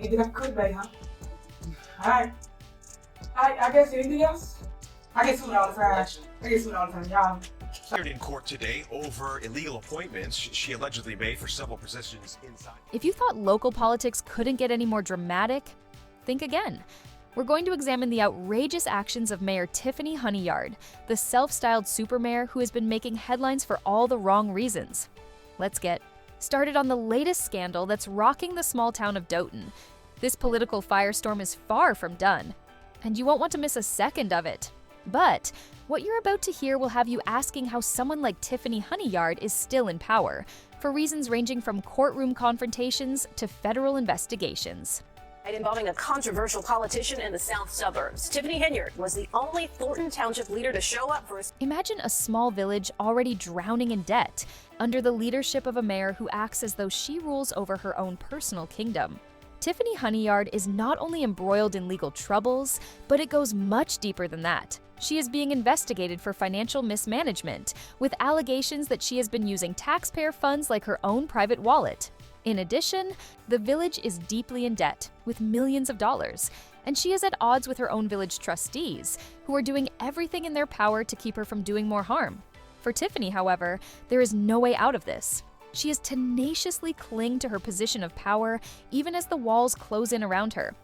Maybe that could be, huh? Alright. I guess anything else? I get sued all the time. Y'all. Appeared in court today over illegal appointments she allegedly made for several positions inside. If you thought local politics couldn't get any more dramatic, think again. We're going to examine the outrageous actions of Mayor Tiffany Henyard, the self-styled super mayor who has been making headlines for all the wrong reasons. Let's get started on the latest scandal that's rocking the small town of Dolton. This political firestorm is far from done, and you won't want to miss a second of it. But what you're about to hear will have you asking how someone like Tiffany Henyard is still in power, for reasons ranging from courtroom confrontations to federal investigations. Involving a controversial politician in the south suburbs. Tiffany Henyard was the only Thornton Township leader to show up for his... Imagine a small village already drowning in debt, under the leadership of a mayor who acts as though she rules over her own personal kingdom. Tiffany Henyard is not only embroiled in legal troubles, but it goes much deeper than that. She is being investigated for financial mismanagement, with allegations that she has been using taxpayer funds like her own private wallet. In addition, the village is deeply in debt, with millions of dollars, and she is at odds with her own village trustees, who are doing everything in their power to keep her from doing more harm. For Tiffany, however, there is no way out of this. She is tenaciously clinging to her position of power, even as the walls close in around her.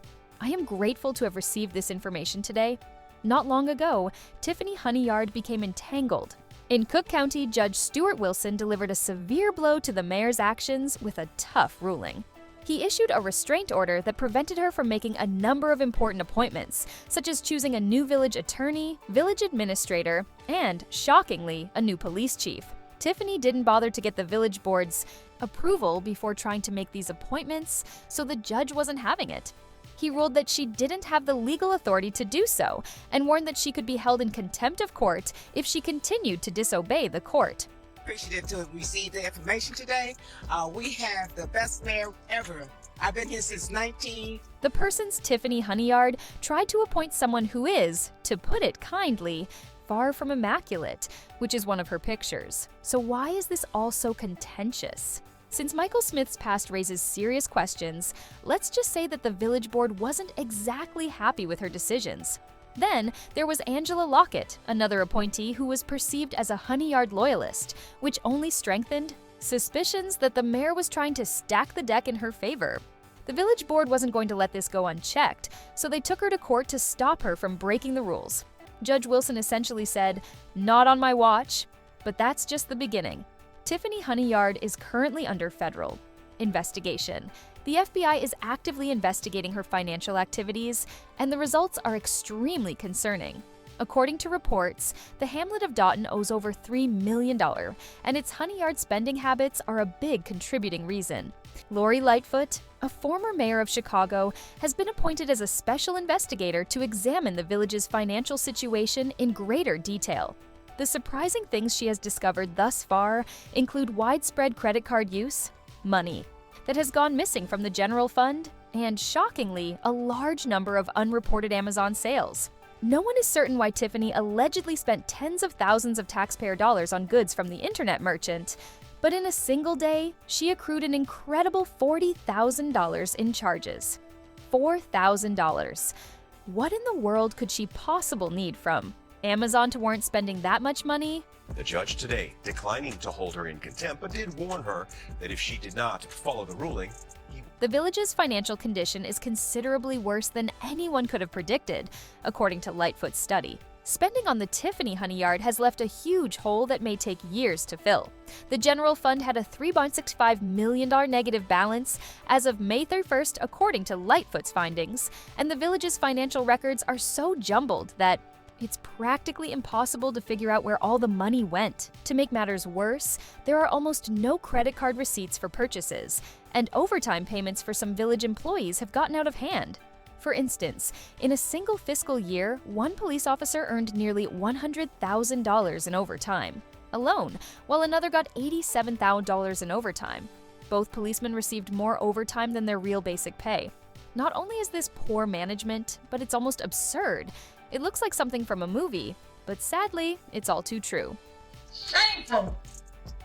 I am grateful to have received this information today. Not long ago, Tiffany Henyard became entangled. In Cook County, Judge Stuart Wilson delivered a severe blow to the mayor's actions with a tough ruling. He issued a restraint order that prevented her from making a number of important appointments, such as choosing a new village attorney, village administrator, and, shockingly, a new police chief. Tiffany didn't bother to get the village board's approval before trying to make these appointments, so the judge wasn't having it. He ruled that she didn't have the legal authority to do so, and warned that she could be held in contempt of court if she continued to disobey the court. Appreciative to receive the information today. We have the best mayor ever. I've been here since 19. The person's Tiffany Henyard tried to appoint someone who is, to put it kindly, far from immaculate, which is one of her pictures. So why is this all so contentious? Since Michael Smith's past raises serious questions, let's just say that the village board wasn't exactly happy with her decisions. Then, there was Angela Lockett, another appointee who was perceived as a Henyard loyalist, which only strengthened suspicions that the mayor was trying to stack the deck in her favor. The village board wasn't going to let this go unchecked, so they took her to court to stop her from breaking the rules. Judge Wilson essentially said, "Not on my watch," but that's just the beginning. Tiffany Henyard is currently under federal investigation. The FBI is actively investigating her financial activities, and the results are extremely concerning. According to reports, the hamlet of Dolton owes over $3 million, and its Henyard spending habits are a big contributing reason. Lori Lightfoot, a former mayor of Chicago, has been appointed as a special investigator to examine the village's financial situation in greater detail. The surprising things she has discovered thus far include widespread credit card use, money that has gone missing from the general fund, and, shockingly, a large number of unreported Amazon sales. No one is certain why Tiffany allegedly spent tens of thousands of taxpayer dollars on goods from the internet merchant, but in a single day, she accrued an incredible $40,000 in charges. $4,000. What in the world could she possibly need from Amazon to warrant spending that much money? The judge today declining to hold her in contempt, but did warn her that if she did not follow the ruling, The village's financial condition is considerably worse than anyone could have predicted, according to Lightfoot's study. Spending on the Tiffany Henyard has left a huge hole that may take years to fill. The general fund had a $3.65 million negative balance as of May 31st, according to Lightfoot's findings, and the village's financial records are so jumbled that it's practically impossible to figure out where all the money went. To make matters worse, there are almost no credit card receipts for purchases, and overtime payments for some village employees have gotten out of hand. For instance, in a single fiscal year, one police officer earned nearly $100,000 in overtime alone, while another got $87,000 in overtime. Both policemen received more overtime than their real basic pay. Not only is this poor management, but it's almost absurd. It looks like something from a movie, but sadly, it's all too true. Shameful!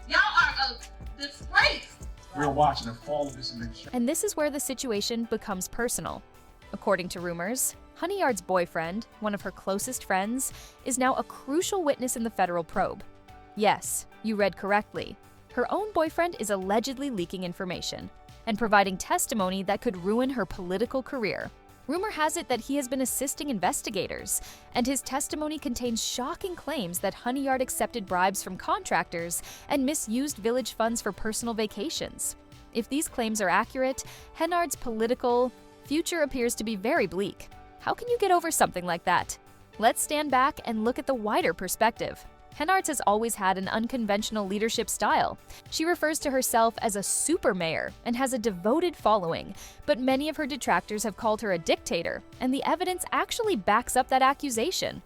Y'all are a disgrace! We're watching the fall of this administration. And this is where the situation becomes personal. According to rumors, Henyard's boyfriend, one of her closest friends, is now a crucial witness in the federal probe. Yes, you read correctly. Her own boyfriend is allegedly leaking information and providing testimony that could ruin her political career. Rumor has it that he has been assisting investigators, and his testimony contains shocking claims that Henyard accepted bribes from contractors and misused village funds for personal vacations. If these claims are accurate, Henyard's political future appears to be very bleak. How can you get over something like that? Let's stand back and look at the wider perspective. Henyard has always had an unconventional leadership style. She refers to herself as a super mayor and has a devoted following, but many of her detractors have called her a dictator, and the evidence actually backs up that accusation.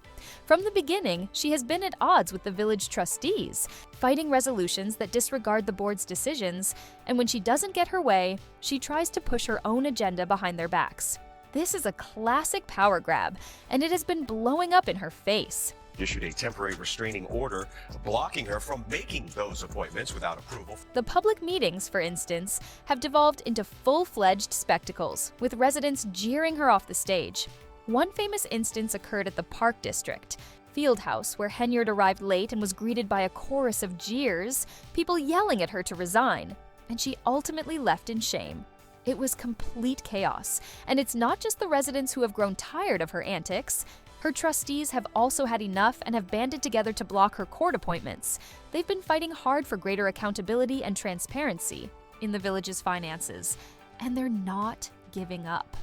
From the beginning, she has been at odds with the village trustees, fighting resolutions that disregard the board's decisions, and when she doesn't get her way, she tries to push her own agenda behind their backs. This is a classic power grab, and it has been blowing up in her face. Issued a temporary restraining order blocking her from making those appointments without approval. The public meetings, for instance, have devolved into full-fledged spectacles, with residents jeering her off the stage. One famous instance occurred at the Park District Field House, where Henyard arrived late and was greeted by a chorus of jeers, people yelling at her to resign, and she ultimately left in shame. It was complete chaos, and it's not just the residents who have grown tired of her antics. Her trustees have also had enough and have banded together to block her court appointments. They've been fighting hard for greater accountability and transparency in the village's finances, and they're not giving up.